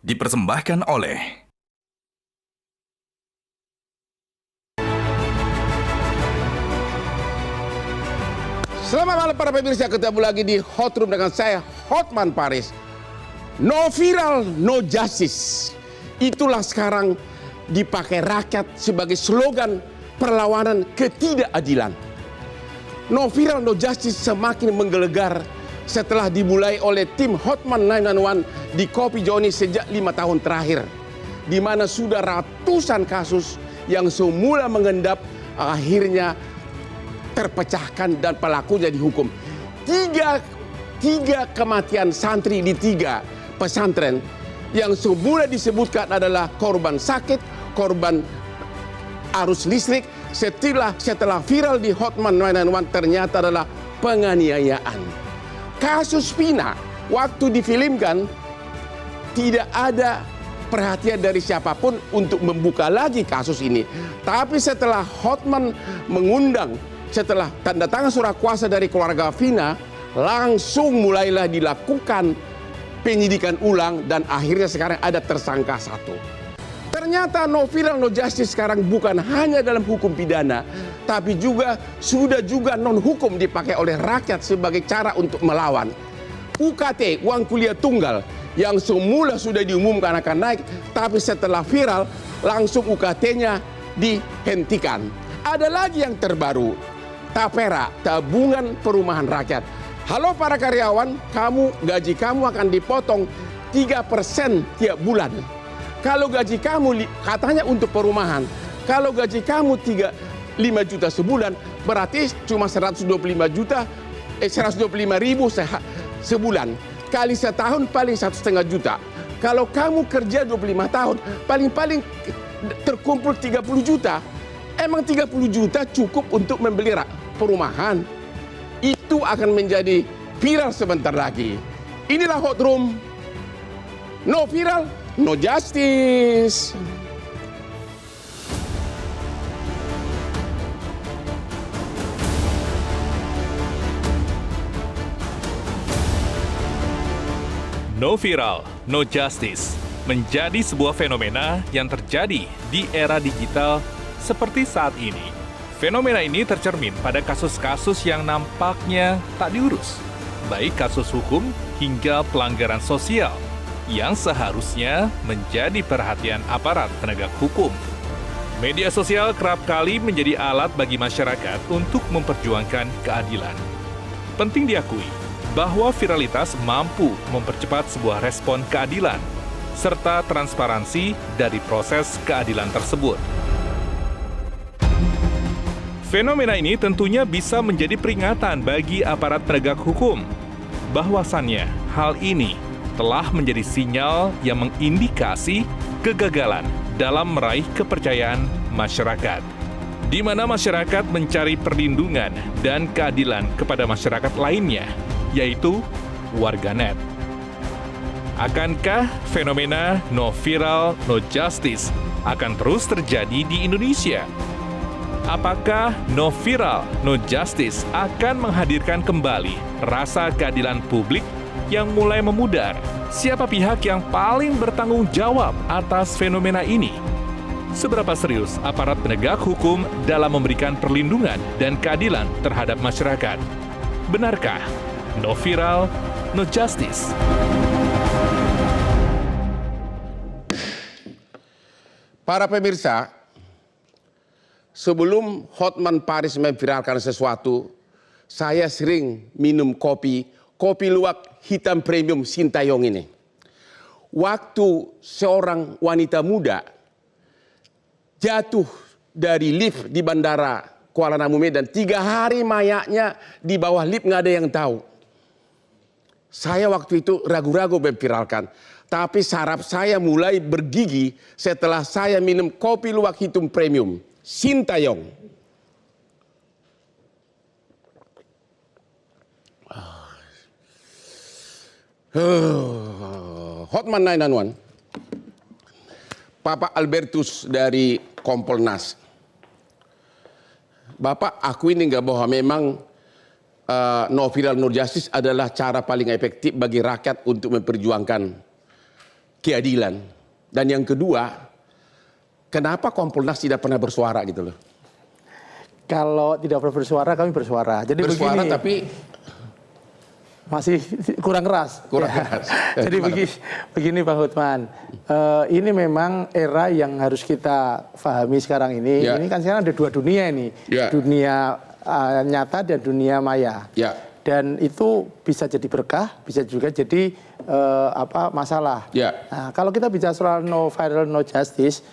dipersembahkan oleh Selamat malam para pemirsa, ketemu lagi di Hot Room dengan saya Hotman Paris. No viral, no justice. Itulah sekarang dipakai rakyat sebagai slogan perlawanan ketidakadilan. No viral, no justice semakin menggelegar setelah dimulai oleh tim Hotman 911 di Kopi Joni sejak 5 tahun terakhir, di mana sudah ratusan kasus yang semula mengendap akhirnya terpecahkan dan pelakunya dihukum. Tiga kematian santri di 3 pesantren yang semula disebutkan adalah korban sakit, korban arus listrik, setelah viral di Hotman 911 ternyata adalah penganiayaan. Kasus Vina waktu difilmkan tidak ada perhatian dari siapapun untuk membuka lagi kasus ini. Tapi setelah Hotman mengundang, setelah tanda tangan surat kuasa dari keluarga Vina, langsung mulailah dilakukan penyidikan ulang dan akhirnya sekarang ada tersangka 1. Ternyata no viral no justice sekarang bukan hanya dalam hukum pidana, tapi sudah juga non hukum dipakai oleh rakyat sebagai cara untuk melawan. UKT, uang kuliah tunggal, yang semula sudah diumumkan akan naik, tapi setelah viral langsung UKT-nya dihentikan. Ada lagi yang terbaru, Tapera, tabungan perumahan rakyat. Halo para karyawan, gaji kamu akan dipotong 3% tiap bulan. Kalau gaji kamu katanya untuk perumahan, kalau gaji kamu 5 juta sebulan, berarti cuma 125 ribu sebulan. Kali setahun paling 1,5 juta. Kalau kamu kerja 25 tahun, paling terkumpul 30 juta. Emang 30 juta cukup untuk membeli perumahan? Itu akan menjadi viral sebentar lagi. Inilah Hot Room. No viral, no justice. No viral, no justice menjadi sebuah fenomena yang terjadi di era digital seperti saat ini. Fenomena ini tercermin pada kasus-kasus yang nampaknya tak diurus, baik kasus hukum hingga pelanggaran sosial yang seharusnya menjadi perhatian aparat penegak hukum. Media sosial kerap kali menjadi alat bagi masyarakat untuk memperjuangkan keadilan. Penting diakui bahwa viralitas mampu mempercepat sebuah respon keadilan serta transparansi dari proses keadilan tersebut. Fenomena ini tentunya bisa menjadi peringatan bagi aparat penegak hukum bahwasannya hal ini telah menjadi sinyal yang mengindikasi kegagalan dalam meraih kepercayaan masyarakat, di mana masyarakat mencari perlindungan dan keadilan kepada masyarakat lainnya, yaitu warganet. Akankah fenomena no viral, no justice akan terus terjadi di Indonesia? Apakah no viral, no justice akan menghadirkan kembali rasa keadilan publik yang mulai memudar? Siapa pihak yang paling bertanggung jawab atas fenomena ini? Seberapa serius aparat penegak hukum dalam memberikan perlindungan dan keadilan terhadap masyarakat? Benarkah no viral, no justice? Para pemirsa, sebelum Hotman Paris memviralkan sesuatu, saya sering minum kopi luwak hitam premium Sintayong ini. Waktu seorang wanita muda jatuh dari lift di bandara Kuala Namu Medan, 3 hari mayatnya di bawah lift, nggak ada yang tahu. Saya waktu itu ragu-ragu memviralkan, tapi saraf saya mulai bergigi setelah saya minum kopi luwak hitam premium Sintayong. Hotman 911, Bapak Albertus dari Kompolnas. Bapak akuin nggak bahwa memang no viral no justice adalah cara paling efektif bagi rakyat untuk memperjuangkan keadilan. Dan yang kedua, kenapa Kompolnas tidak pernah bersuara gitu loh? Kalau tidak pernah bersuara, kami bersuara. Jadi Bersuara begini, tapi masih kurang keras. kurang Ya. keras. Jadi begini Bang Hotman, ini memang era yang harus kita pahami sekarang ini. Ya. Ini kan sekarang ada dua dunia ini, Ya. dunia nyata dan dunia maya. Ya. Dan itu bisa jadi berkah, bisa juga jadi masalah. Ya. Nah, kalau kita bicara soal no viral, no justice,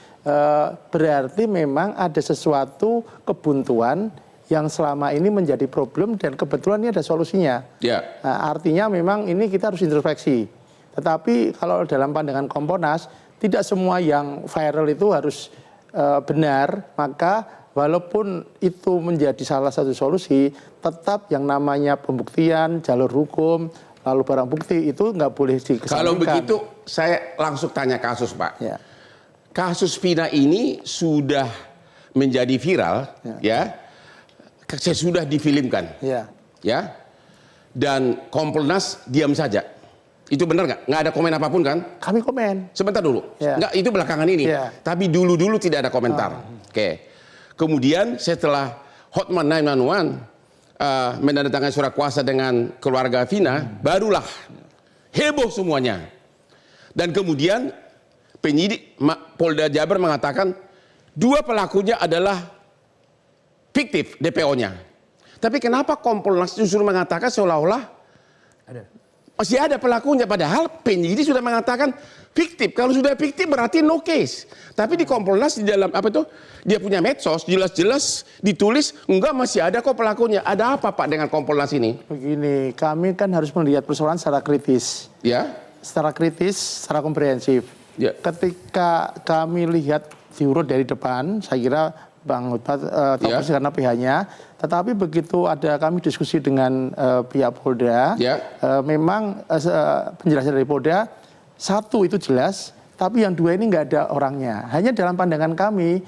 berarti memang ada sesuatu kebuntuan yang selama ini menjadi problem dan kebetulan ini ada solusinya. Ya. Nah, artinya memang ini kita harus introspeksi. Tetapi kalau dalam pandangan Kompolnas, tidak semua yang viral itu harus benar, maka walaupun itu menjadi salah satu solusi, tetap yang namanya pembuktian, jalur hukum, lalu barang bukti itu nggak boleh dikesampingkan. Kalau begitu saya langsung tanya kasus Pak. Ya. Kasus Vina ini sudah menjadi viral, ya. Sudah difilmkan, Ya. ya. Dan Kompolnas diam saja. Itu benar nggak? Nggak ada komen apapun kan? Kami komen. Sebentar dulu. Ya. Nggak, itu belakangan ini. Ya. Tapi dulu-dulu tidak ada komentar. Oke. Kemudian setelah Hotman 911 menandatangani surat kuasa dengan keluarga Vina, barulah heboh semuanya. Dan kemudian penyidik Polda Jabar mengatakan dua pelakunya adalah fiktif DPO-nya. Tapi kenapa Kompolnas justru mengatakan seolah-olah masih ada pelakunya, padahal penyidik sudah mengatakan fiktif. Kalau sudah fiktif berarti no case. Tapi di Kompolnas di dalam dia punya medsos jelas-jelas ditulis enggak, masih ada kok pelakunya. Ada apa Pak dengan Kompolnas ini? Begini, kami kan harus melihat persoalan secara kritis. Ya. Secara kritis, secara komprehensif. Ya. Ketika kami lihat diurut dari depan, saya kira Bang Hotman tahu persis karena pihaknya. Tetapi begitu ada kami diskusi dengan pihak Polda, memang penjelasan dari Polda, satu itu jelas, tapi yang dua ini nggak ada orangnya. Hanya dalam pandangan kami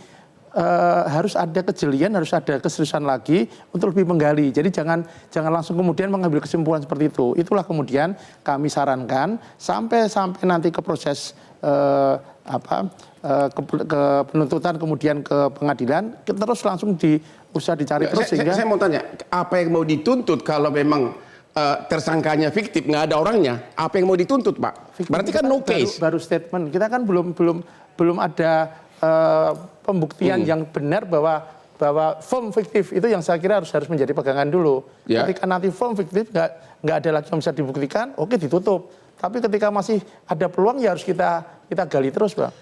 harus ada kejelian, harus ada keseriusan lagi untuk lebih menggali. Jadi jangan langsung kemudian mengambil kesimpulan seperti itu. Itulah kemudian kami sarankan sampai nanti ke proses ke penuntutan kemudian ke pengadilan, terus langsung usah dicari terus sehingga. Saya mau tanya, apa yang mau dituntut kalau memang tersangkanya fiktif, nggak ada orangnya? Apa yang mau dituntut Pak? Fiktif Berarti kan no case. Baru statement. Kita kan belum ada pembuktian yang benar bahwa form fiktif itu yang saya kira harus menjadi pegangan dulu. Ya. Ketika nanti form fiktif nggak ada lagi yang bisa dibuktikan, oke ditutup. Tapi ketika masih ada peluang ya harus kita gali terus, Pak.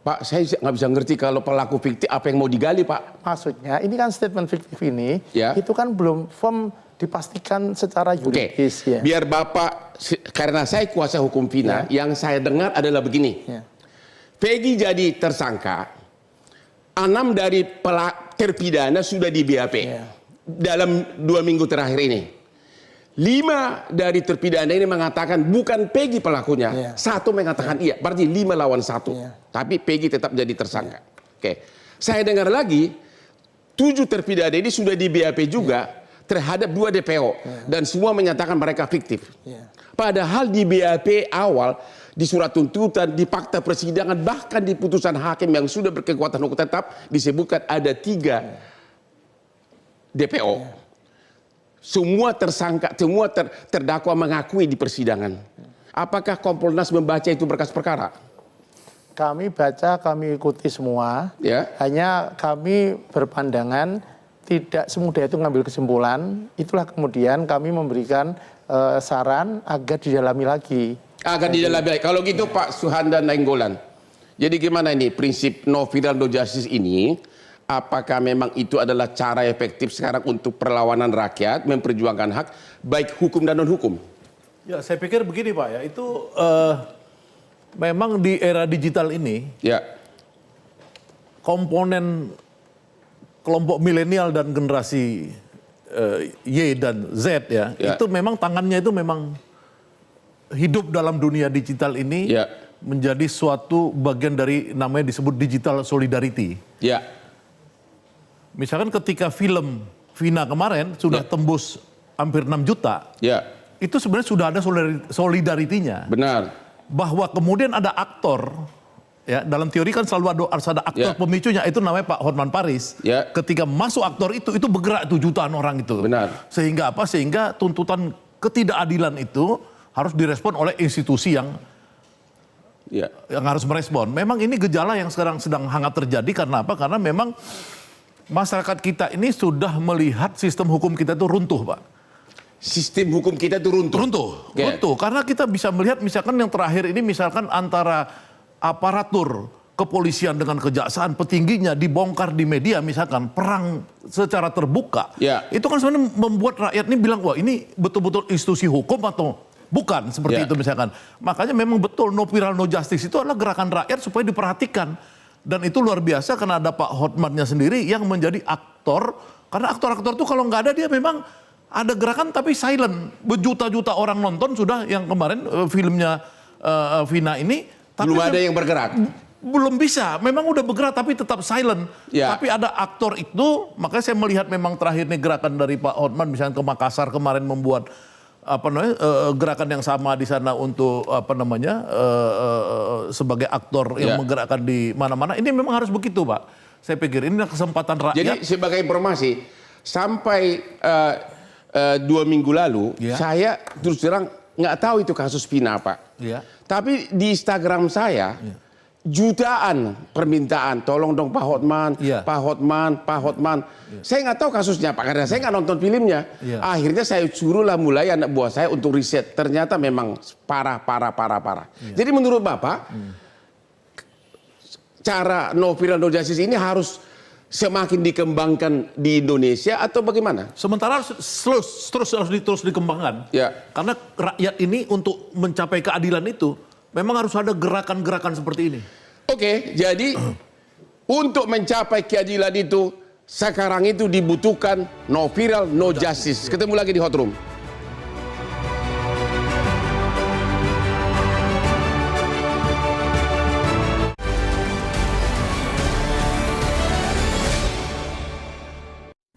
Pak, saya nggak bisa ngerti kalau pelaku fiktif apa yang mau digali, Pak. Maksudnya ini kan statement fiktif ini, Ya. itu kan belum firm dipastikan secara yuridis. Ya. Biar Bapak, karena saya kuasa hukum Vina, yang saya dengar adalah begini. Ya. Peggy jadi tersangka, 6 dari terpidana sudah di BAP dalam 2 minggu terakhir ini. 5 dari terpidana ini mengatakan bukan Peggy pelakunya, 1 mengatakan iya, berarti 5 lawan 1. Tapi Peggy tetap jadi tersangka. Oke, saya dengar lagi 7 terpidana ini sudah di BAP juga terhadap 2 DPO dan semua menyatakan mereka fiktif. Padahal di BAP awal, di surat tuntutan, di fakta persidangan, bahkan di putusan hakim yang sudah berkekuatan hukum tetap disebutkan ada 3 DPO. Semua tersangka, semua terdakwa mengakui di persidangan. Apakah Kompolnas membaca itu berkas perkara? Kami baca, kami ikuti semua. Ya. Hanya kami berpandangan tidak semudah itu ngambil kesimpulan. Itulah kemudian kami memberikan saran agar didalami lagi. Agar didalami lagi. Kalau gitu Pak Suhanda Nainggolan. Jadi gimana ini prinsip no viral no justice ini? Apakah memang itu adalah cara efektif sekarang untuk perlawanan rakyat, memperjuangkan hak, baik hukum dan non-hukum? Ya, saya pikir begini Pak ya, itu memang di era digital ini, komponen kelompok milenial dan generasi Y dan Z itu memang tangannya itu memang hidup dalam dunia digital ini menjadi suatu bagian dari namanya disebut digital solidarity. Misalkan ketika film Vina kemarin sudah tembus hampir 6 juta, itu sebenarnya sudah ada solidarity-nya. Benar. bahwa kemudian ada aktor, ya dalam teori kan selalu harus ada aktor pemicunya, itu namanya Pak Hotman Paris. Ketika masuk aktor itu bergerak itu jutaan orang itu. Benar. Sehingga apa? Sehingga tuntutan ketidakadilan itu harus direspon oleh institusi yang harus merespon. Memang ini gejala yang sekarang sedang hangat terjadi karena apa? Karena memang masyarakat kita ini sudah melihat sistem hukum kita itu runtuh, Pak. Sistem hukum kita itu runtuh. Runtuh. Karena kita bisa melihat misalkan yang terakhir ini misalkan antara aparatur kepolisian dengan kejaksaan petingginya dibongkar di media misalkan perang secara terbuka. Itu kan sebenarnya membuat rakyat ini bilang wah ini betul-betul institusi hukum atau bukan seperti itu misalkan. Makanya memang betul no viral no justice itu adalah gerakan rakyat supaya diperhatikan. Dan itu luar biasa karena ada Pak Hotmannya sendiri yang menjadi aktor. Karena aktor-aktor itu kalau nggak ada dia memang ada gerakan tapi silent. Berjuta-juta orang nonton sudah yang kemarin filmnya Vina ini. Tapi belum ada yang bergerak. Belum bisa. Memang udah bergerak tapi tetap silent. Tapi ada aktor itu. Makanya saya melihat memang terakhir nih gerakan dari Pak Hotman. Misalnya ke Makassar kemarin membuat gerakan yang sama di sana untuk sebagai aktor yang menggerakkan di mana-mana. Ini memang harus begitu, Pak. Saya pikir ini kesempatan rakyat. Jadi sebagai informasi sampai 2 minggu lalu saya terus terang nggak tahu itu kasus Vina, Pak. Tapi di Instagram saya jutaan permintaan, tolong dong Pak Hotman, Pak Hotman. Saya nggak tahu kasusnya Pak, karena saya nggak nonton filmnya. Akhirnya saya suruhlah mulai anak buah saya untuk riset. Ternyata memang parah. Jadi menurut Bapak, cara no viral no justice ini harus semakin dikembangkan di Indonesia atau bagaimana? Sementara terus dikembangkan. Karena rakyat ini untuk mencapai keadilan itu memang harus ada gerakan-gerakan seperti ini. Oke, jadi untuk mencapai keadilan itu sekarang itu dibutuhkan no viral no justice. Ketemu lagi di Hot Room.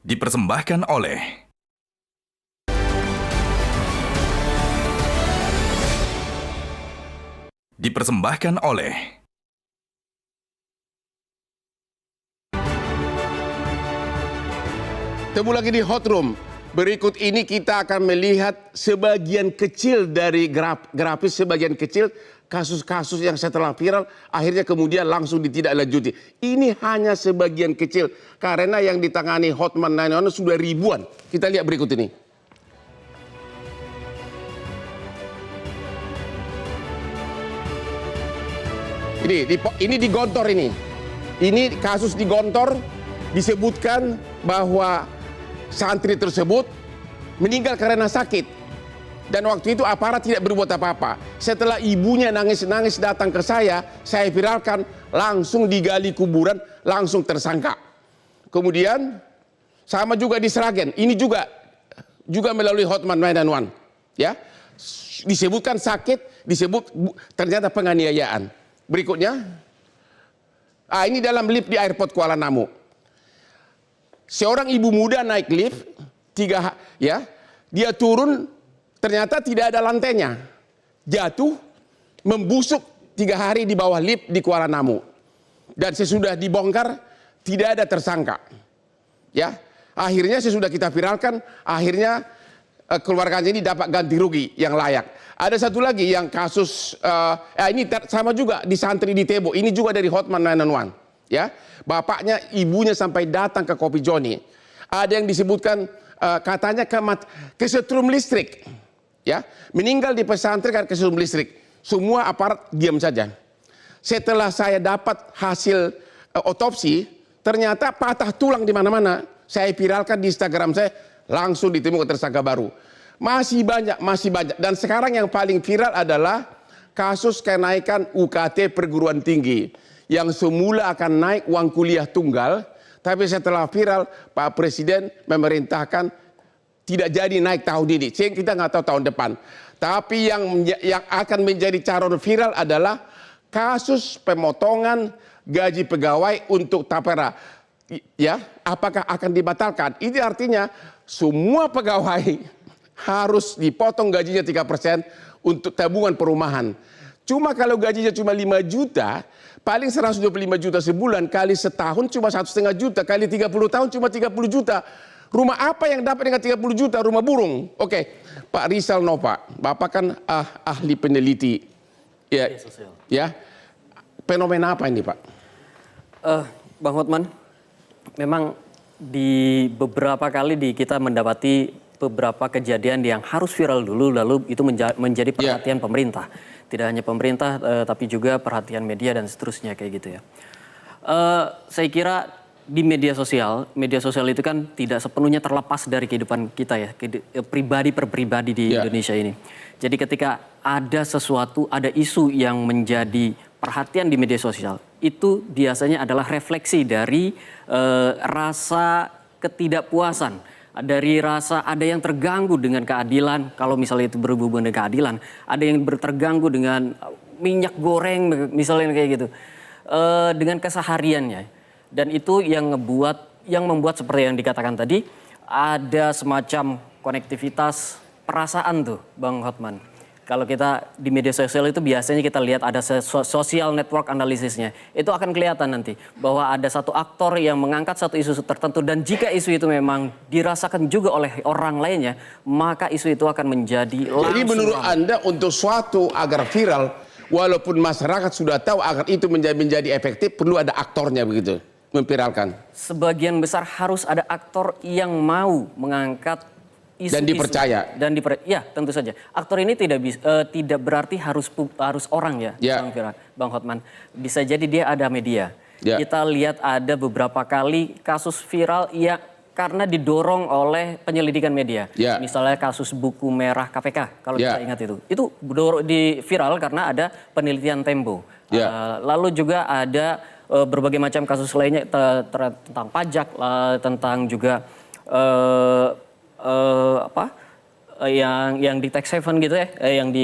Dipersembahkan oleh Ketemu lagi di Hot Room. Berikut ini kita akan melihat sebagian kecil dari grafis, sebagian kecil kasus-kasus yang setelah viral akhirnya kemudian langsung ditindaklanjuti. Ini hanya sebagian kecil karena yang ditangani Hotman 911 sudah ribuan. Kita lihat berikut ini. Ini di Gontor ini. Ini kasus di Gontor disebutkan bahwa santri tersebut meninggal karena sakit. Dan waktu itu aparat tidak berbuat apa-apa. Setelah ibunya nangis-nangis datang ke saya viralkan, langsung digali kuburan, langsung tersangka. Kemudian sama juga di Sragen, ini juga melalui Hotman 911. Ya, disebutkan sakit, disebut ternyata penganiayaan. Berikutnya, ini dalam lift di airport Kuala Namu. Seorang ibu muda naik lift, dia turun. Ternyata tidak ada lantainya, jatuh, membusuk 3 hari di bawah lift di Kuala Namu. Dan sesudah dibongkar, tidak ada tersangka. Akhirnya sesudah kita viralkan, akhirnya keluarganya ini dapat ganti rugi yang layak. Ada satu lagi yang kasus, ini sama juga di santri di Tebo, ini juga dari Hotman 911. Bapaknya, ibunya sampai datang ke Kopi Joni. Ada yang disebutkan katanya kesetrum listrik. Meninggal di pesantren karena kesetrum listrik. Semua aparat diam saja. Setelah saya dapat hasil otopsi, ternyata patah tulang di mana-mana. Saya viralkan di Instagram saya, langsung ditemukan tersangka baru. Masih banyak. Dan sekarang yang paling viral adalah kasus kenaikan UKT perguruan tinggi. Yang semula akan naik uang kuliah tunggal, tapi setelah viral, Pak Presiden memerintahkan tidak jadi naik tahun ini. Kita nggak tahu tahun depan. Tapi yang akan menjadi calon viral adalah kasus pemotongan gaji pegawai untuk Tapera. Apakah akan dibatalkan? Ini artinya semua pegawai harus dipotong gajinya 3% untuk tabungan perumahan. Cuma kalau gajinya cuma 5 juta, paling 125 juta sebulan, kali setahun cuma 1,5 juta, kali 30 tahun cuma 30 juta. Rumah apa yang dapat dengan 30 juta? Rumah burung. Oke, Pak Rizal Nova, Bapak kan ahli peneliti. Ya, fenomena apa ini, Pak? Bang Hotman, memang di beberapa kali kita mendapati beberapa kejadian yang harus viral dulu, lalu itu menjadi perhatian pemerintah. Tidak hanya pemerintah, tapi juga perhatian media dan seterusnya kayak gitu ya. Saya kira di media sosial itu kan tidak sepenuhnya terlepas dari kehidupan kita ya, pribadi per pribadi di Indonesia ini. Jadi ketika ada sesuatu, ada isu yang menjadi perhatian di media sosial, itu biasanya adalah refleksi dari rasa ketidakpuasan, dari rasa ada yang terganggu dengan keadilan, kalau misalnya itu berhubungan dengan keadilan, ada yang terganggu dengan minyak goreng misalnya kayak gitu, dengan kesehariannya. Dan itu yang membuat seperti yang dikatakan tadi, ada semacam konektivitas perasaan tuh Bang Hotman. Kalau kita di media sosial itu biasanya kita lihat ada social network analisisnya. Itu akan kelihatan nanti bahwa ada satu aktor yang mengangkat satu isu tertentu, dan jika isu itu memang dirasakan juga oleh orang lainnya, maka isu itu akan menjadi langsung. Jadi menurut Anda untuk suatu agar viral, walaupun masyarakat sudah tahu agar itu menjadi efektif, perlu ada aktornya begitu, memviralkan? Sebagian besar harus ada aktor yang mau mengangkat isu, dan dipercaya. Ya, tentu saja. Aktor ini tidak berarti harus orang ya, Bang Hotman. Bisa jadi dia ada media. Kita lihat ada beberapa kali kasus viral ya karena didorong oleh penyelidikan media. Misalnya kasus buku merah KPK, kalau kita ingat itu. Itu di viral karena ada penelitian Tempo. Lalu juga ada berbagai macam kasus lainnya tentang pajak, tentang juga yang di Tax Haven gitu ya, yang di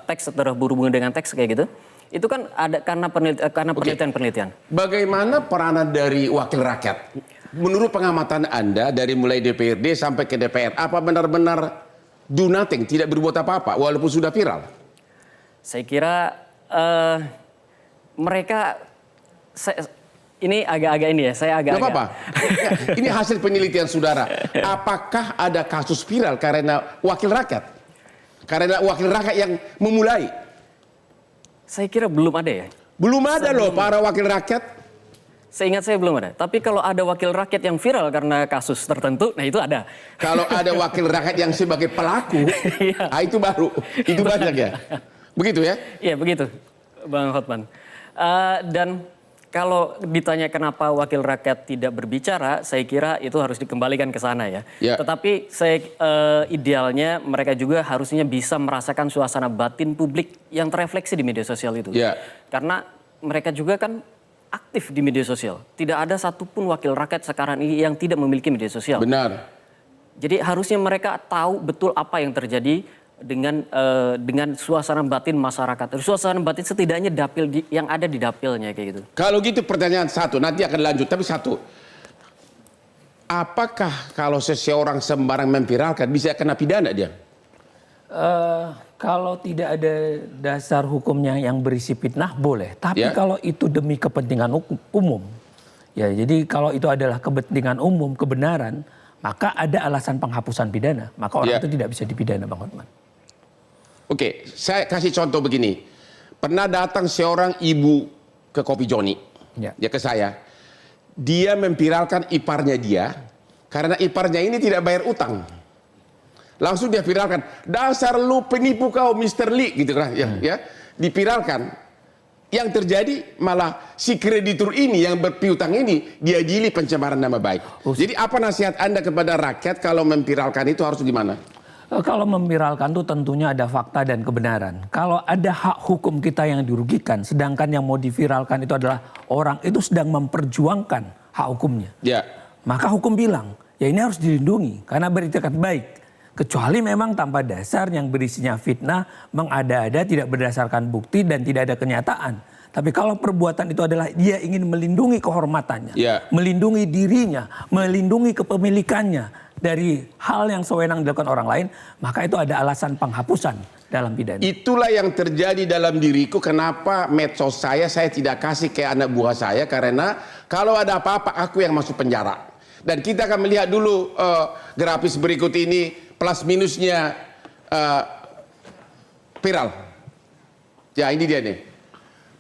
teks berhubungan dengan teks kayak gitu. Itu kan ada karena penelitian-penelitian. Bagaimana peranan dari wakil rakyat? Menurut pengamatan Anda dari mulai DPRD sampai ke DPR, apa benar-benar do nothing, tidak berbuat apa-apa walaupun sudah viral? Saya kira mereka ini agak-agak ini ya, saya agak-agak. Gak apa-apa. Ini hasil penelitian saudara. Apakah ada kasus viral karena wakil rakyat? Karena wakil rakyat yang memulai? Saya kira belum ada ya. Belum ada loh para wakil rakyat. Seingat saya belum ada. Tapi kalau ada wakil rakyat yang viral karena kasus tertentu, nah itu ada. Kalau ada wakil rakyat yang sebagai pelaku, itu baru. Itu banyak ya. Begitu ya? Iya, begitu Bang Hotman. Dan kalau ditanya kenapa wakil rakyat tidak berbicara, saya kira itu harus dikembalikan ke sana ya. Tetapi idealnya mereka juga harusnya bisa merasakan suasana batin publik yang terefleksi di media sosial itu. Karena mereka juga kan aktif di media sosial. Tidak ada satupun wakil rakyat sekarang ini yang tidak memiliki media sosial. Benar. Jadi harusnya mereka tahu betul apa yang terjadi dengan suasana batin masyarakat. Suasana batin setidaknya dapil yang ada di dapilnya kayak gitu. Kalau gitu pertanyaan satu, nanti akan lanjut. Tapi satu, apakah kalau seseorang sembarang memviralkan bisa kena pidana dia? Kalau tidak ada dasar hukumnya yang berisi fitnah boleh. Tapi kalau itu demi kepentingan umum, ya jadi kalau itu adalah kepentingan umum, kebenaran, maka ada alasan penghapusan pidana. Maka orang itu tidak bisa dipidana, Bang Hotman. Oke, saya kasih contoh begini. Pernah datang seorang ibu ke Kopi Joni, dia ke saya. Dia memviralkan iparnya dia, karena iparnya ini tidak bayar utang. Langsung dia viralkan, dasar lu penipu kau Mr. Lee, gitu kan? Diviralkan. Yang terjadi malah si kreditur ini yang berpiutang ini diadili pencemaran nama baik. Jadi apa nasihat Anda kepada rakyat kalau memviralkan itu harus gimana? Kalau memviralkan itu tentunya ada fakta dan kebenaran. Kalau ada hak hukum kita yang dirugikan, sedangkan yang mau diviralkan itu adalah orang itu sedang memperjuangkan hak hukumnya. Maka hukum bilang, ya ini harus dilindungi karena beritikat baik. Kecuali memang tanpa dasar yang berisinya fitnah, mengada-ada, tidak berdasarkan bukti dan tidak ada kenyataan. Tapi kalau perbuatan itu adalah dia ingin melindungi kehormatannya, melindungi dirinya, melindungi kepemilikannya dari hal yang sewenang dilakukan orang lain, maka itu ada alasan penghapusan dalam pidana. Itulah yang terjadi dalam diriku. Kenapa medsos saya tidak kasih ke anak buah saya, karena kalau ada apa-apa aku yang masuk penjara. Dan kita akan melihat dulu grafis berikut ini plus minusnya viral. Ya, ini dia nih.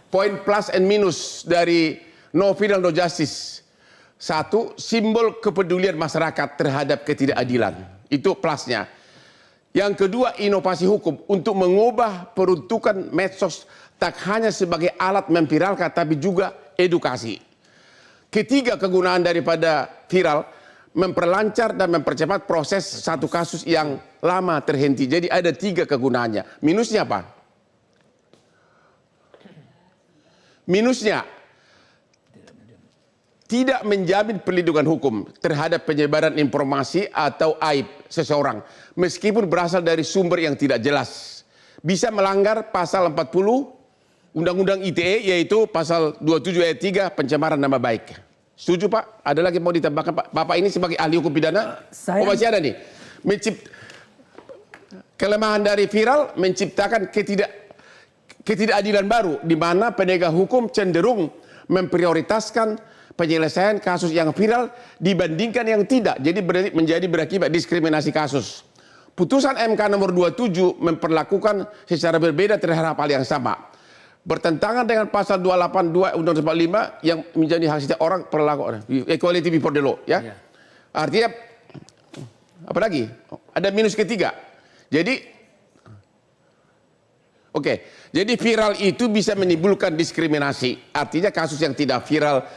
Poin plus and minus dari no viral no justice. Satu, simbol kepedulian masyarakat terhadap ketidakadilan. Itu plusnya. Yang kedua, inovasi hukum untuk mengubah peruntukan medsos tak hanya sebagai alat memviralkan, tapi juga edukasi. Ketiga, kegunaan daripada viral, memperlancar dan mempercepat proses satu kasus yang lama terhenti. Jadi ada 3 kegunaannya. Minusnya apa? Minusnya, tidak menjamin perlindungan hukum terhadap penyebaran informasi atau aib seseorang, meskipun berasal dari sumber yang tidak jelas. Bisa melanggar pasal 40 Undang-Undang ITE, yaitu pasal 27 ayat 3 pencemaran nama baik. Setuju Pak? Ada lagi mau ditambahkan Pak? Bapak ini sebagai ahli hukum pidana? Oh, masih ada nih. Kelemahan dari viral menciptakan ketidakadilan baru, di mana penegak hukum cenderung memprioritaskan penyelesaian kasus yang viral dibandingkan yang tidak. Jadi menjadi berakibat diskriminasi kasus. Putusan MK nomor 27 memperlakukan secara berbeda terhadap hal yang sama. Bertentangan dengan pasal 282 Undang-Undang 45 yang menjadi hak setiap orang perlakuan equality before the law, ya. Artinya apa lagi? Ada minus ketiga. Jadi jadi viral itu bisa menimbulkan diskriminasi. Artinya kasus yang tidak viral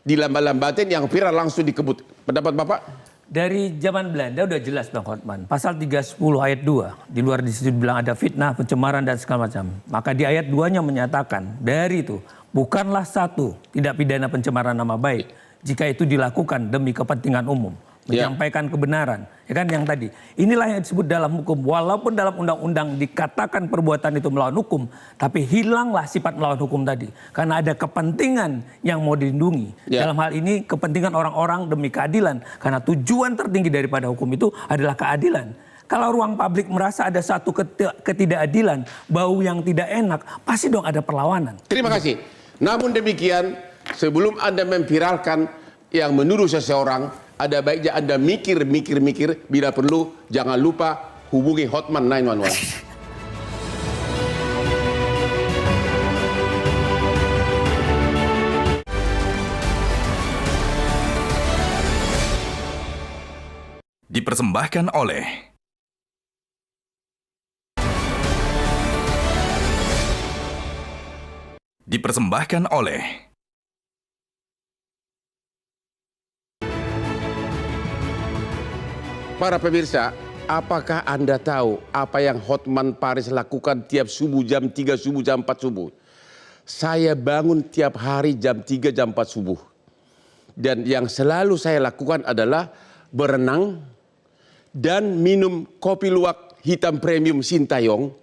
dilambat-lambatin, yang viral langsung dikebut. Pendapat Bapak? Dari zaman Belanda udah jelas Bang Hotman. Pasal 310 ayat 2. Di luar di situ bilang ada fitnah, pencemaran dan segala macam. Maka di ayat 2-nya menyatakan dari itu bukanlah satu tidak pidana pencemaran nama baik jika itu dilakukan demi kepentingan umum. Menyampaikan kebenaran, ya kan yang tadi. Inilah yang disebut dalam hukum. Walaupun dalam undang-undang dikatakan perbuatan itu melawan hukum, tapi hilanglah sifat melawan hukum tadi. Karena ada kepentingan yang mau dilindungi. Dalam hal ini kepentingan orang-orang demi keadilan. Karena tujuan tertinggi daripada hukum itu adalah keadilan. Kalau ruang publik merasa ada satu ketidakadilan, bau yang tidak enak, pasti dong ada perlawanan. Terima kasih. Namun demikian, sebelum Anda memviralkan yang menuduh seseorang, ada baiknya Anda mikir. Bila perlu, jangan lupa hubungi Hotman 911. Dipersembahkan oleh Para pemirsa, apakah Anda tahu apa yang Hotman Paris lakukan tiap subuh jam 3 subuh, jam 4 subuh? Saya bangun tiap hari jam 3, jam 4 subuh. Dan yang selalu saya lakukan adalah berenang dan minum kopi luwak hitam premium Sintayong.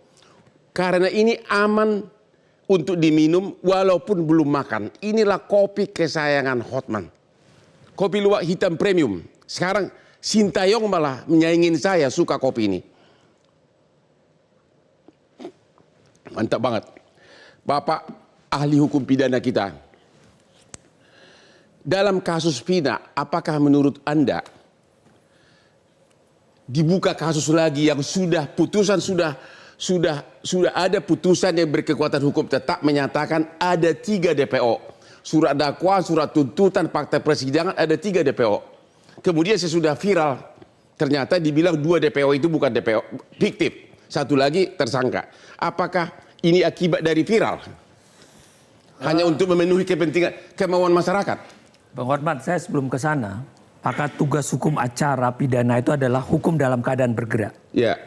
Karena ini aman untuk diminum walaupun belum makan. Inilah kopi kesayangan Hotman. Kopi luwak hitam premium. Sekarang Sintayong malah menyaingin saya suka kopi ini. Mantap banget. Bapak ahli hukum pidana kita. Dalam kasus Vina, apakah menurut Anda dibuka kasus lagi yang sudah ada putusan yang berkekuatan hukum tetap menyatakan ada 3 DPO. Surat dakwaan, surat tuntutan, fakta persidangan ada 3 DPO. Kemudian sesudah viral, ternyata dibilang 2 DPO itu bukan DPO fiktif. Satu lagi tersangka. Apakah ini akibat dari viral? Hanya untuk memenuhi kepentingan, kemauan masyarakat? Bang Hotman, saya sebelum ke sana, maka tugas hukum acara pidana itu adalah hukum dalam keadaan bergerak. Ya.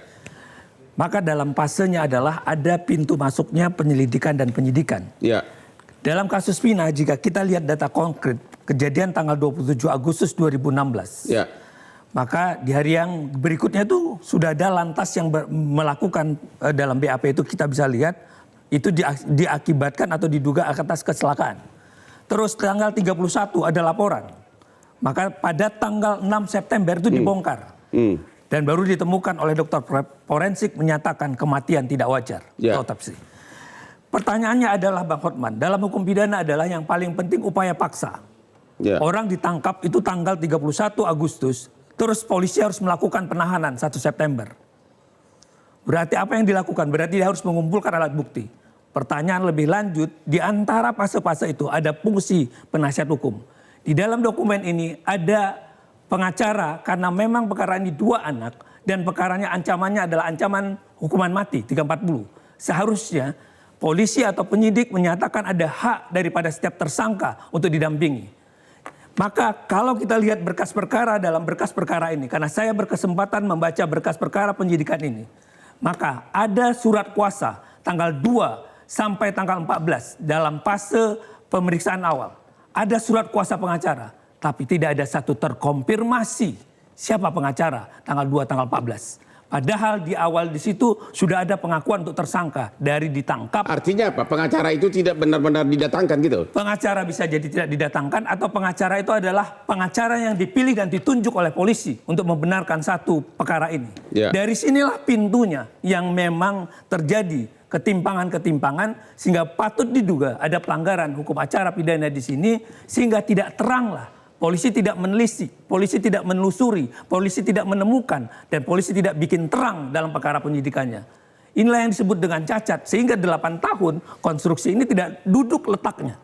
Maka dalam fasenya adalah ada pintu masuknya penyelidikan dan penyidikan. Ya. Dalam kasus Vina, jika kita lihat data konkret, kejadian tanggal 27 Agustus 2016. Ya. Maka di hari yang berikutnya itu sudah ada lantas yang melakukan dalam BAP itu kita bisa lihat itu diakibatkan atau diduga atas kecelakaan. Terus tanggal 31 ada laporan. Maka pada tanggal 6 September itu dibongkar. Dan baru ditemukan oleh dokter forensik menyatakan kematian tidak wajar, otopsi. Pertanyaannya adalah Bang Hotman, dalam hukum pidana adalah yang paling penting upaya paksa. Orang ditangkap itu tanggal 31 Agustus, terus polisi harus melakukan penahanan 1 September. Berarti apa yang dilakukan? Berarti dia harus mengumpulkan alat bukti. Pertanyaan lebih lanjut, di antara fase-fase itu ada fungsi penasihat hukum. Di dalam dokumen ini ada pengacara karena memang perkara ini 2 anak dan perkaranya ancamannya adalah ancaman hukuman mati 340. Seharusnya polisi atau penyidik menyatakan ada hak daripada setiap tersangka untuk didampingi. Maka kalau kita lihat berkas perkara dalam berkas perkara ini, karena saya berkesempatan membaca berkas perkara penyidikan ini, maka ada surat kuasa tanggal 2 sampai tanggal 14 dalam fase pemeriksaan awal. Ada surat kuasa pengacara. Tapi tidak ada satu terkonfirmasi siapa pengacara tanggal 2, tanggal 14. Padahal di awal di situ sudah ada pengakuan untuk tersangka dari ditangkap. Artinya apa? Pengacara itu tidak benar-benar didatangkan gitu? Pengacara bisa jadi tidak didatangkan atau pengacara itu adalah pengacara yang dipilih dan ditunjuk oleh polisi untuk membenarkan satu perkara ini. Dari sinilah pintunya yang memang terjadi ketimpangan-ketimpangan sehingga patut diduga ada pelanggaran hukum acara pidana di sini sehingga tidak teranglah. Polisi tidak menelisik, polisi tidak menelusuri, polisi tidak menemukan, dan polisi tidak bikin terang dalam perkara penyidikannya. Inilah yang disebut dengan cacat, sehingga 8 tahun konstruksi ini tidak duduk letaknya.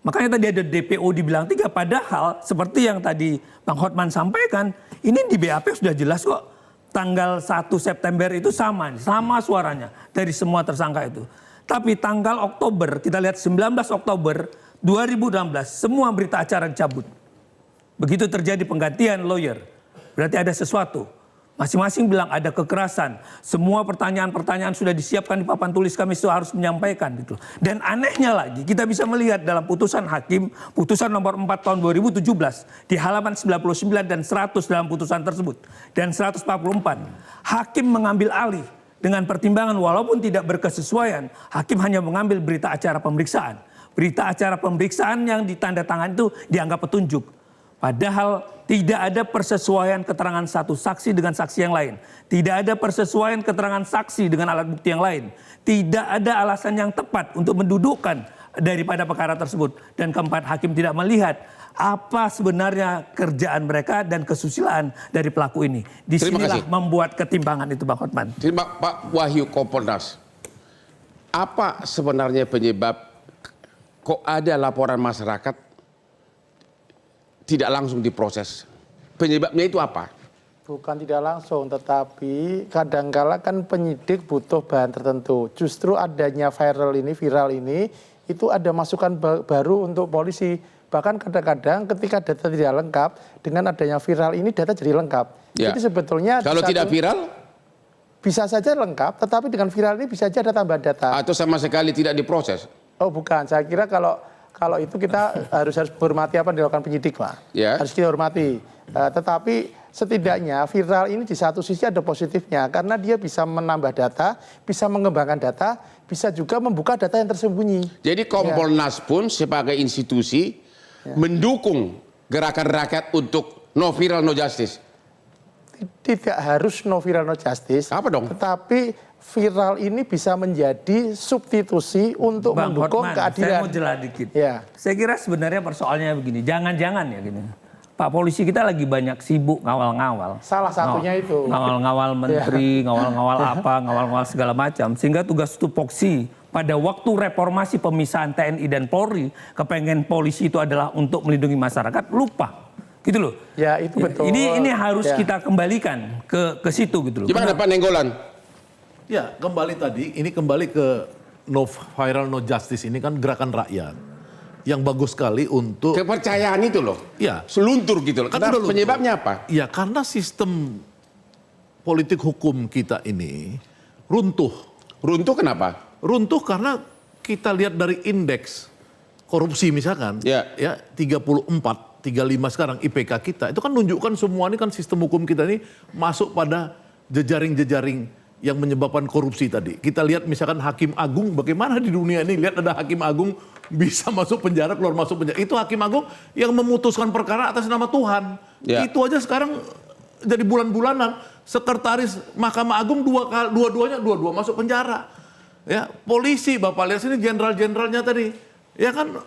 Makanya tadi ada DPO dibilang 3, padahal seperti yang tadi Bang Hotman sampaikan, ini di BAP sudah jelas kok. Tanggal 1 September itu sama suaranya dari semua tersangka itu. Tapi tanggal Oktober, kita lihat 19 Oktober 2016, semua berita acara dicabut. Begitu terjadi penggantian lawyer, berarti ada sesuatu. Masing-masing bilang ada kekerasan. Semua pertanyaan-pertanyaan sudah disiapkan di papan tulis, kami harus menyampaikan gitu. Dan anehnya lagi, kita bisa melihat dalam putusan hakim, putusan nomor 4 tahun 2017, di halaman 99 dan 100 dalam putusan tersebut, dan 144, hakim mengambil alih dengan pertimbangan walaupun tidak berkesesuaian, hakim hanya mengambil berita acara pemeriksaan. Berita acara pemeriksaan yang ditandatangan itu dianggap petunjuk. Padahal tidak ada persesuaian keterangan satu saksi dengan saksi yang lain. Tidak ada persesuaian keterangan saksi dengan alat bukti yang lain. Tidak ada alasan yang tepat untuk mendudukkan daripada perkara tersebut. Dan keempat, hakim tidak melihat apa sebenarnya kerjaan mereka dan kesusilaan dari pelaku ini. Disinilah membuat ketimpangan itu, Bang Hotman. Terima Pak Wahyu Kompolnas. Apa sebenarnya penyebab kok ada laporan masyarakat tidak langsung diproses? Penyebabnya itu apa? Bukan tidak langsung, tetapi kadangkala kan penyidik butuh bahan tertentu. Justru adanya viral ini, itu ada masukan baru untuk polisi. Bahkan kadang-kadang ketika data tidak lengkap, dengan adanya viral ini data jadi lengkap. Jadi sebetulnya kalau tidak viral? Bisa saja lengkap, tetapi dengan viral ini bisa saja ada tambahan data. Atau sama sekali tidak diproses? Oh bukan, saya kira kalau itu kita harus menghormati apa yang dilakukan penyidik, Pak. Harus kita hormati. Tetapi setidaknya viral ini di satu sisi ada positifnya karena dia bisa menambah data, bisa mengembangkan data, bisa juga membuka data yang tersembunyi. Jadi Kompolnas pun sebagai institusi mendukung gerakan rakyat untuk no viral no justice. Tidak harus no viral no justice. Apa dong? Tetapi viral ini bisa menjadi substitusi untuk Bang mendukung Hotman, keadilan. saya mau jelas dikit. Saya kira sebenarnya persoalannya begini, jangan-jangan ya gini. Pak polisi kita lagi banyak sibuk ngawal-ngawal. Salah satunya itu. Ngawal-ngawal menteri, ngawal-ngawal apa, ngawal-ngawal segala macam. Sehingga tugas tupoksi pada waktu reformasi pemisahan TNI dan Polri, kepengen polisi itu adalah untuk melindungi masyarakat, lupa. Gitu loh. Ya itu betul. Ini harus kita kembalikan ke situ gitu loh. Gimana Pak Nenggolan? Ya kembali tadi, ini kembali ke no viral no justice ini kan gerakan rakyat. Yang bagus sekali untuk... Kepercayaan itu loh. Ya. Seluntur gitu loh. Karena penyebabnya apa? Ya karena sistem politik hukum kita ini runtuh. Runtuh kenapa? Runtuh karena kita lihat dari indeks korupsi misalkan. Ya 34, 35 sekarang IPK kita. Itu kan menunjukkan semua ini kan sistem hukum kita ini masuk pada jejaring-jejaring yang menyebabkan korupsi tadi. Kita lihat misalkan Hakim Agung, bagaimana di dunia ini lihat ada Hakim Agung bisa masuk penjara, keluar masuk penjara. Itu Hakim Agung yang memutuskan perkara atas nama Tuhan. Itu aja sekarang jadi bulan-bulanan. Sekretaris Mahkamah Agung dua-duanya masuk penjara. Ya, polisi Bapak lihat sini jenderal-jenderalnya tadi. Ya kan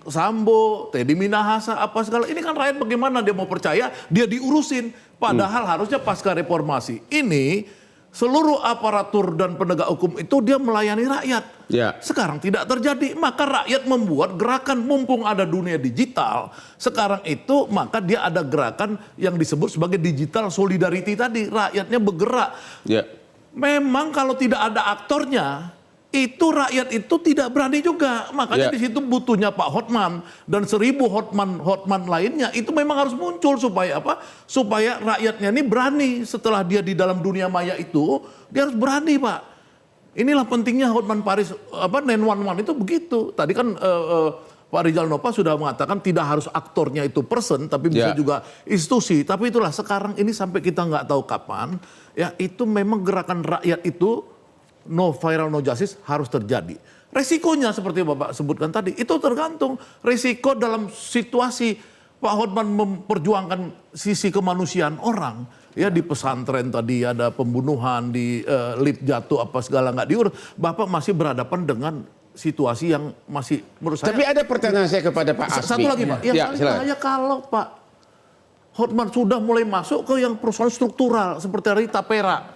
Sambo, Teddy Minahasa, apa segala. Ini kan rakyat bagaimana dia mau percaya, dia diurusin. Padahal harusnya pasca reformasi ini seluruh aparatur dan penegak hukum itu dia melayani rakyat. Ya. Sekarang tidak terjadi, maka rakyat membuat gerakan mumpung ada dunia digital. Sekarang itu maka dia ada gerakan yang disebut sebagai digital solidarity tadi. Rakyatnya bergerak. Ya. Memang kalau tidak ada aktornya, itu rakyat itu tidak berani juga. Makanya di situ butuhnya Pak Hotman dan 1000 Hotman lainnya itu memang harus muncul supaya apa? Supaya rakyatnya ini berani setelah dia di dalam dunia maya itu, dia harus berani, Pak. Inilah pentingnya Hotman Paris 911 itu begitu. Tadi kan Pak Rizal Nova sudah mengatakan tidak harus aktornya itu person, tapi bisa juga institusi. Tapi itulah sekarang ini sampai kita nggak tahu kapan, ya itu memang gerakan rakyat itu no viral no justice harus terjadi. Resikonya seperti Bapak sebutkan tadi, itu tergantung resiko dalam situasi Pak Hotman memperjuangkan sisi kemanusiaan orang. Ya di pesantren tadi ada pembunuhan, di lift jatuh apa segala nggak diurus. Bapak masih berhadapan dengan situasi yang masih menurut saya. Tapi ada pertanyaan saya kepada Pak Asmi. Satu lagi Pak, yang paling bahaya kalau Pak Hotman sudah mulai masuk ke yang persoalan struktural seperti dari Tapera.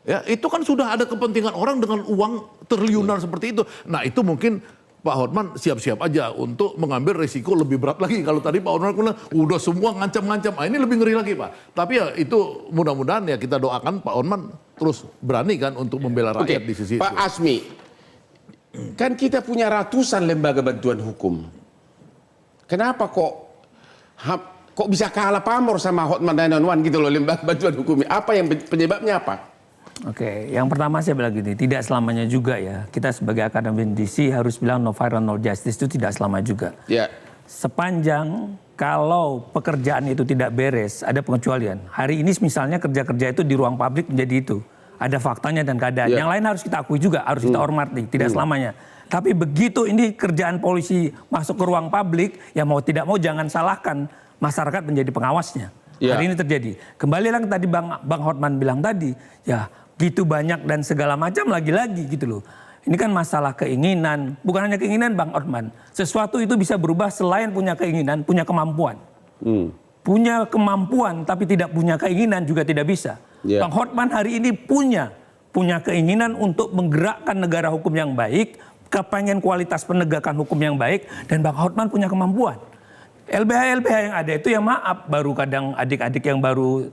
Ya, itu kan sudah ada kepentingan orang dengan uang triliunan seperti itu. Nah itu mungkin Pak Hotman siap-siap aja untuk mengambil resiko lebih berat lagi. Kalau tadi Pak Hotman bilang udah semua ngancam-ngancam, ini lebih ngeri lagi Pak. Tapi ya itu mudah-mudahan ya kita doakan Pak Hotman terus berani kan untuk membela rakyat di sisi Pak itu. Asmi, kan kita punya ratusan lembaga bantuan hukum. Kenapa kok bisa kalah pamor sama Hotman 911 gitu loh lembaga bantuan hukum? Apa yang penyebabnya apa? Oke, yang pertama saya bilang gini, tidak selamanya juga ya. Kita sebagai akademisi harus bilang no viral no justice itu tidak selama juga. Ya. Sepanjang kalau pekerjaan itu tidak beres, ada pengecualian. Hari ini misalnya kerja-kerja itu di ruang publik menjadi itu. Ada faktanya dan keadaan. Yang lain harus kita akui juga, harus kita hormati, tidak selamanya. Tapi begitu ini kerjaan polisi masuk ke ruang publik, ya mau tidak mau jangan salahkan masyarakat menjadi pengawasnya. Hari ini terjadi. Kembali lagi tadi Bang Hotman bilang tadi, ya gitu banyak dan segala macam lagi-lagi gitu loh. Ini kan masalah keinginan, bukan hanya keinginan Bang Hotman. Sesuatu itu bisa berubah selain punya keinginan, punya kemampuan. Punya kemampuan tapi tidak punya keinginan juga tidak bisa. Bang Hotman hari ini punya keinginan untuk menggerakkan negara hukum yang baik, kepengen kualitas penegakan hukum yang baik, dan Bang Hotman punya kemampuan. LBH yang ada itu ya maaf, baru kadang adik-adik yang baru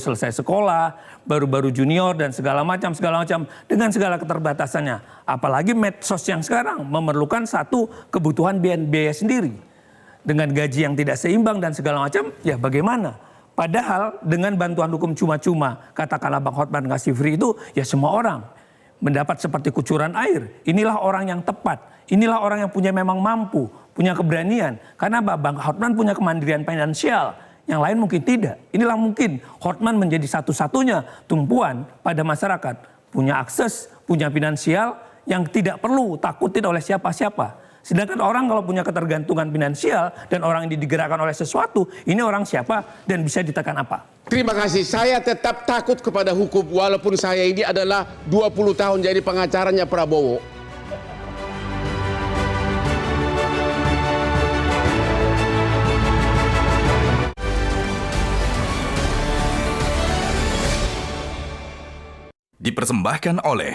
selesai sekolah, baru junior dan segala macam dengan segala keterbatasannya. Apalagi medsos yang sekarang memerlukan satu kebutuhan biaya sendiri. Dengan gaji yang tidak seimbang dan segala macam, ya bagaimana? Padahal dengan bantuan hukum cuma-cuma, katakanlah Bang Hotman ngasih free itu, ya semua orang mendapat seperti kucuran air. Inilah orang yang tepat, inilah orang yang memang mampu, punya keberanian. Karena Bang Hotman punya kemandirian finansial, yang lain mungkin tidak. Inilah mungkin Hotman menjadi satu-satunya tumpuan pada masyarakat. Punya akses, punya finansial yang tidak perlu takutin oleh siapa-siapa. Sedangkan orang kalau punya ketergantungan finansial dan orang yang digerakkan oleh sesuatu, ini orang siapa dan bisa ditekan apa? Terima kasih. Saya tetap takut kepada hukum walaupun saya ini adalah 20 tahun jadi pengacaranya Prabowo. Dipersembahkan oleh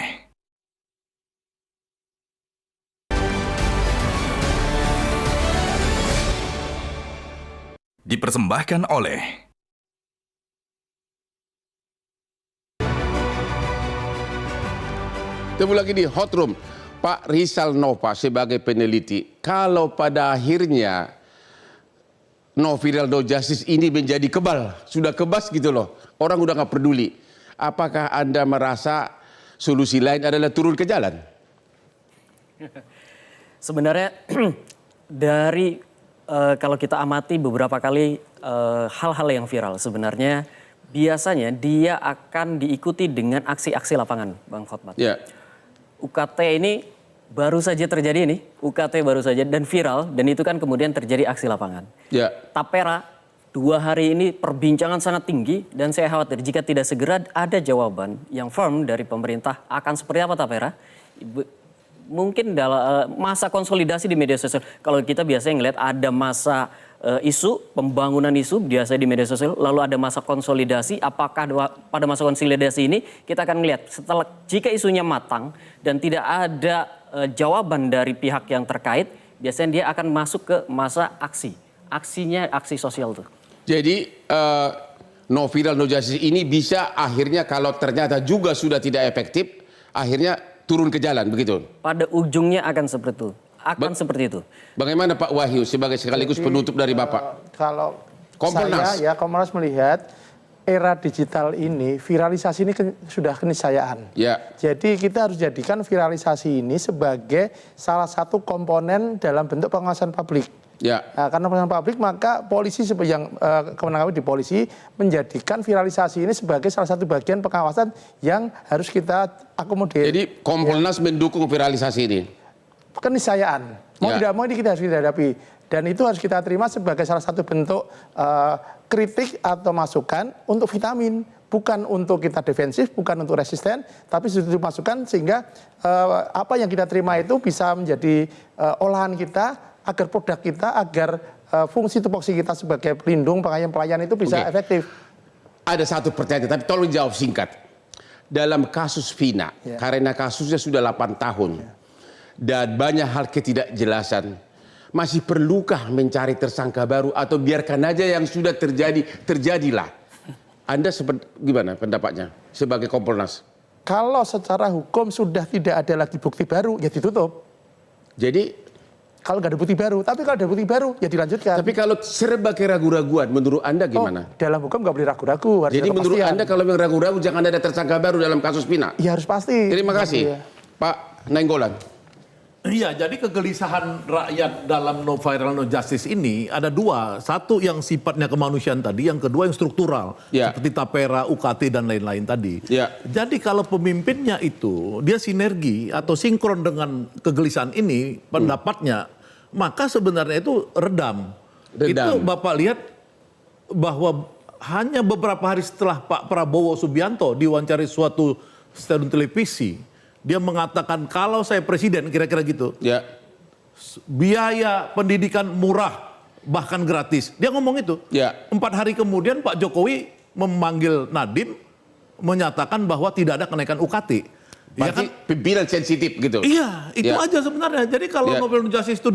Temu lagi di Hot Room. Pak Rizal Nova sebagai peneliti, kalau pada akhirnya no viral no justice ini menjadi kebal, sudah kebas gitu loh, orang udah nggak peduli. Apakah Anda merasa solusi lain adalah turun ke jalan? Sebenarnya dari kalau kita amati beberapa kali hal-hal yang viral sebenarnya biasanya dia akan diikuti dengan aksi-aksi lapangan, Bang Hotman. Ya. UKT ini baru saja terjadi nih, UKT baru saja dan viral dan itu kan kemudian terjadi aksi lapangan. Ya. Tapera 2 hari ini perbincangan sangat tinggi dan saya khawatir jika tidak segera ada jawaban yang firm dari pemerintah akan seperti apa Tapera? Mungkin dalam masa konsolidasi di media sosial. Kalau kita biasanya ngelihat ada masa isu, pembangunan isu biasa di media sosial, lalu ada masa konsolidasi. Apakah pada masa konsolidasi ini kita akan melihat setelah jika isunya matang dan tidak ada jawaban dari pihak yang terkait, biasanya dia akan masuk ke masa aksi. Aksinya aksi sosial tuh. Jadi no viral no justice ini bisa akhirnya kalau ternyata juga sudah tidak efektif, akhirnya turun ke jalan begitu. Pada ujungnya akan seperti itu. Seperti itu. Bagaimana Pak Wahyu sebagai sekaligus penutup dari Bapak? Kalau Kompolnas. Kompolnas melihat era digital ini, viralisasi ini sudah keniscayaan. Ya. Jadi kita harus jadikan viralisasi ini sebagai salah satu komponen dalam bentuk pengawasan publik. Ya. Nah, karena pengawasan publik maka polisi yang kewenangan di polisi menjadikan viralisasi ini sebagai salah satu bagian pengawasan yang harus kita akomodir. Jadi Kompolnas mendukung viralisasi ini. Keniscayaan, mau tidak mau ini kita harus hadapi dan itu harus kita terima sebagai salah satu bentuk kritik atau masukan untuk vitamin, bukan untuk kita defensif, bukan untuk resisten, tapi justru masukan sehingga apa yang kita terima itu bisa menjadi olahan kita agar produk kita, agar fungsi tupoksi kita sebagai pelindung pelayan itu bisa efektif. Ada satu pertanyaan, tapi tolong jawab singkat. Dalam kasus Vina, karena kasusnya sudah 8 tahun, dan banyak hal ketidakjelasan, masih perlukah mencari tersangka baru atau biarkan aja yang sudah terjadilah? Anda gimana pendapatnya sebagai Kompolnas? Kalau secara hukum sudah tidak ada lagi bukti baru, ya ditutup. Jadi kalau nggak ada bukti baru, tapi kalau ada bukti baru ya dilanjutkan. Tapi kalau serba keraguan-raguan, menurut Anda gimana? Dalam hukum nggak boleh ragu-ragu. Jadi menurut Anda kalau yang ragu-ragu jangan ada tersangka baru dalam kasus Vina? Ya harus pasti. Terima kasih. Pak Nainggolan. Iya, jadi kegelisahan rakyat dalam no viral no justice ini ada dua. Satu yang sifatnya kemanusiaan tadi, yang kedua yang struktural. Seperti Tapera, UKT dan lain-lain tadi. Jadi kalau pemimpinnya itu, dia sinergi atau sinkron dengan kegelisahan ini, pendapatnya, maka sebenarnya itu redam. Itu Bapak lihat bahwa hanya beberapa hari setelah Pak Prabowo Subianto diwawancari suatu stasiun televisi, dia mengatakan kalau saya presiden kira-kira gitu, biaya pendidikan murah bahkan gratis. Dia ngomong itu. 4 hari kemudian Pak Jokowi memanggil Nadiem menyatakan bahwa tidak ada kenaikan UKT. Berarti pimpinan sensitif gitu. Iya, itu aja sebenarnya. Jadi kalau novel justice itu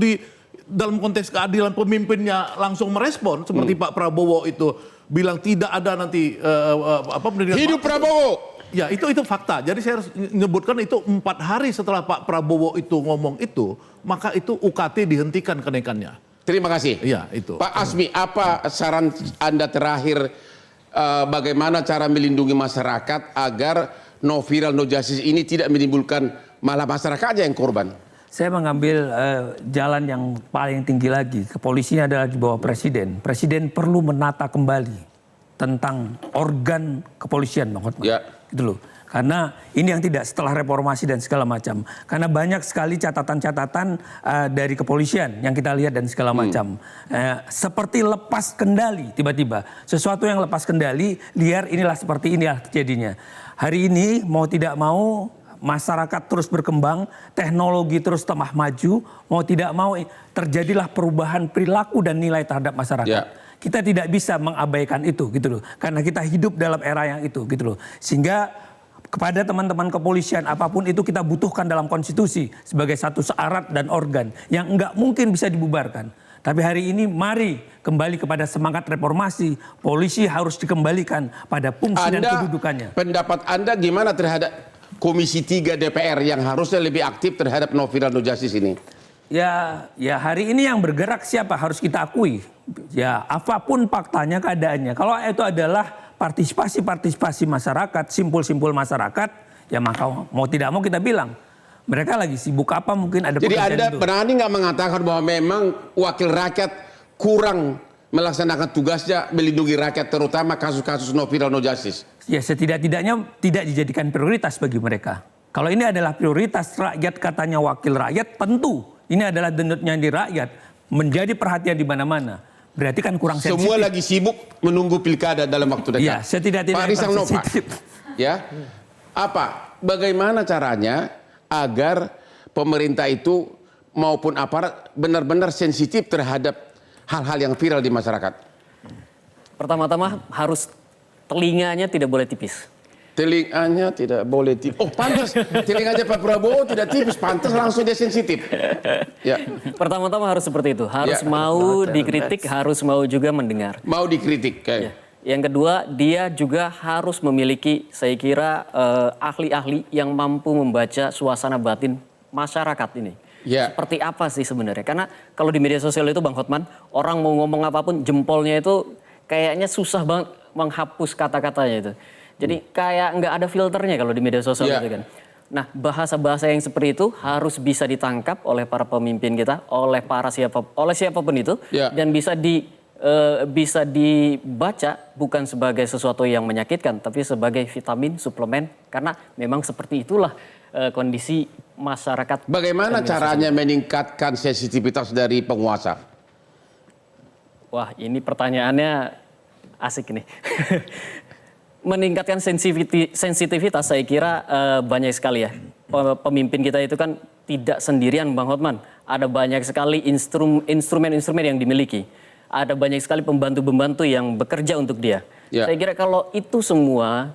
dalam konteks keadilan pemimpinnya langsung merespon seperti Pak Prabowo itu bilang tidak ada nanti pendidikan. Hidup Prabowo. Ya itu fakta. Jadi saya harus menyebutkan itu 4 hari setelah Pak Prabowo itu ngomong itu, maka itu UKT dihentikan kenaikannya. Terima kasih. Iya itu. Pak Asmi, apa saran Anda terakhir bagaimana cara melindungi masyarakat agar no viral no justice ini tidak menimbulkan malah masyarakat aja yang korban? Saya mengambil jalan yang paling tinggi lagi. Kepolisian adalah di bawah presiden. Presiden perlu menata kembali tentang organ kepolisian, Bang Hotman. Gitu loh. Karena ini yang tidak setelah reformasi dan segala macam. Karena banyak sekali catatan-catatan dari kepolisian yang kita lihat dan segala macam. Seperti lepas kendali tiba-tiba. Sesuatu yang lepas kendali, liar inilah seperti inilah terjadinya. Hari ini mau tidak mau masyarakat terus berkembang, teknologi terus tambah maju, mau tidak mau terjadilah perubahan perilaku dan nilai terhadap masyarakat. Kita tidak bisa mengabaikan itu gitu loh. Karena kita hidup dalam era yang itu gitu loh. Sehingga kepada teman-teman kepolisian apapun itu kita butuhkan dalam konstitusi sebagai satu syarat dan organ yang enggak mungkin bisa dibubarkan. Tapi hari ini mari kembali kepada semangat reformasi. Polisi harus dikembalikan pada fungsi dan kedudukannya. Pendapat Anda gimana terhadap Komisi 3 DPR yang harusnya lebih aktif terhadap no viral no justice ini? Ya hari ini yang bergerak siapa harus kita akui. Ya apapun faktanya keadaannya. Kalau itu adalah partisipasi masyarakat, simpul-simpul masyarakat, ya maka mau tidak mau kita bilang mereka lagi sibuk apa mungkin ada pekerjaan. Jadi Anda berani nggak mengatakan bahwa memang wakil rakyat kurang melaksanakan tugasnya melindungi rakyat terutama kasus-kasus no viral no justice? Ya setidak-tidaknya tidak dijadikan prioritas bagi mereka. Kalau ini adalah prioritas rakyat katanya wakil rakyat, tentu ini adalah denutnya di rakyat menjadi perhatian di mana-mana. berarti kan kurang sensitif. Semua lagi sibuk menunggu pilkada dalam waktu dekat. Ya, setidak-tidaknya Pak Risang Nova, sensitif. ya, bagaimana caranya agar pemerintah itu maupun aparat benar-benar sensitif terhadap hal-hal yang viral di masyarakat? Pertama-tama harus telinganya tidak boleh tipis. Telinganya tidak boleh tipis. Oh, pantas. Telinganya Pak Prabowo tidak tipis, pantas langsung dia sensitif. Ya. Pertama-tama harus seperti itu. Harus mau dikritik, harus mau juga mendengar. Mau dikritik. Ya. Yang kedua, dia juga harus memiliki, saya kira, ahli-ahli yang mampu membaca suasana batin masyarakat ini. Ya. Seperti apa sih sebenarnya? Karena kalau di media sosial itu, Bang Hotman, orang mau ngomong apapun, jempolnya itu kayaknya susah banget menghapus kata-katanya itu. Jadi kayak nggak ada filternya kalau di media sosial itu kan. Nah, bahasa-bahasa yang seperti itu harus bisa ditangkap oleh para pemimpin kita, oleh siapapun itu, dan bisa dibaca bukan sebagai sesuatu yang menyakitkan, tapi sebagai vitamin, suplemen, karena memang seperti itulah kondisi masyarakat. Bagaimana caranya meningkatkan sensitivitas dari penguasa? Wah, ini pertanyaannya asik nih. Meningkatkan sensitivitas saya kira banyak sekali ya. Pemimpin kita itu kan tidak sendirian, Bang Hotman. Ada banyak sekali instrumen-instrumen yang dimiliki. Ada banyak sekali pembantu-pembantu yang bekerja untuk dia. Saya kira kalau itu semua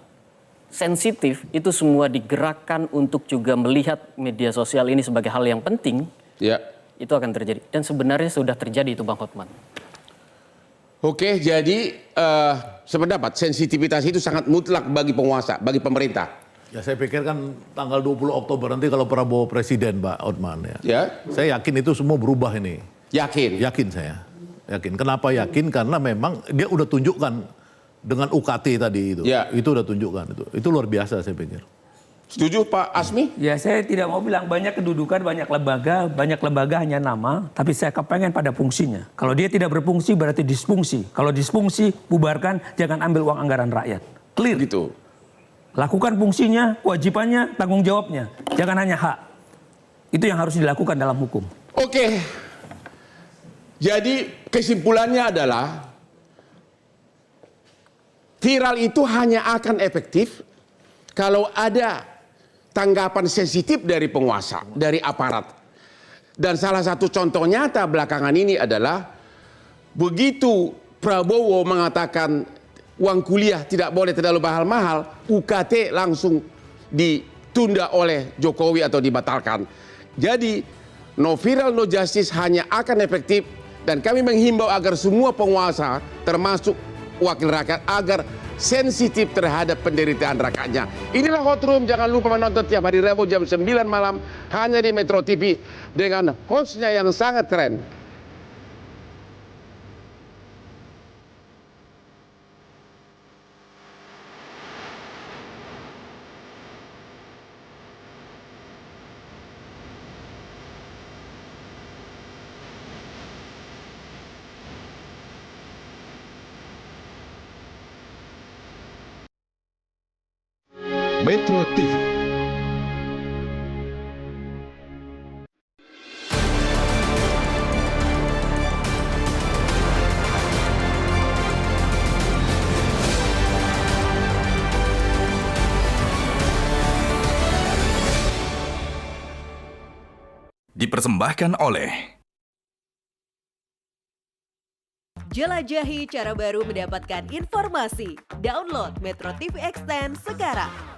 sensitif, itu semua digerakkan untuk juga melihat media sosial ini sebagai hal yang penting, itu akan terjadi. Dan sebenarnya sudah terjadi itu, Bang Hotman. Oke, jadi sependapat sensitivitas itu sangat mutlak bagi penguasa, bagi pemerintah. Ya, saya pikir kan tanggal 20 Oktober nanti kalau Prabowo presiden, Pak Hotman, saya yakin itu semua berubah ini. Yakin? Yakin saya. Yakin. Kenapa yakin? Karena memang dia udah tunjukkan dengan UKT tadi itu. Itu udah tunjukkan itu. Itu luar biasa saya pikir. Setuju Pak Asmi? Ya, saya tidak mau bilang banyak kedudukan, banyak lembaga hanya nama, tapi saya kepengen pada fungsinya. Kalau dia tidak berfungsi berarti disfungsi. Kalau disfungsi, bubarkan, jangan ambil uang anggaran rakyat. Clear. Gitu. Lakukan fungsinya, kewajibannya, tanggung jawabnya. Jangan hanya hak. Itu yang harus dilakukan dalam hukum. Oke. Jadi kesimpulannya adalah viral itu hanya akan efektif kalau ada tanggapan sensitif dari penguasa, dari aparat. Dan salah satu contoh nyata belakangan ini adalah begitu Prabowo mengatakan uang kuliah tidak boleh terlalu mahal-mahal, UKT langsung ditunda oleh Jokowi atau dibatalkan. Jadi no viral no justice hanya akan efektif, dan kami menghimbau agar semua penguasa termasuk wakil rakyat agar sensitif terhadap penderitaan rakyatnya. Inilah Hot Room, jangan lupa menonton tiap hari Rabu jam 9 malam hanya di Metro TV dengan hostnya yang sangat keren. Metro TV. Dipersembahkan oleh jelajahi cara baru mendapatkan informasi. Download Metro TV Extend sekarang.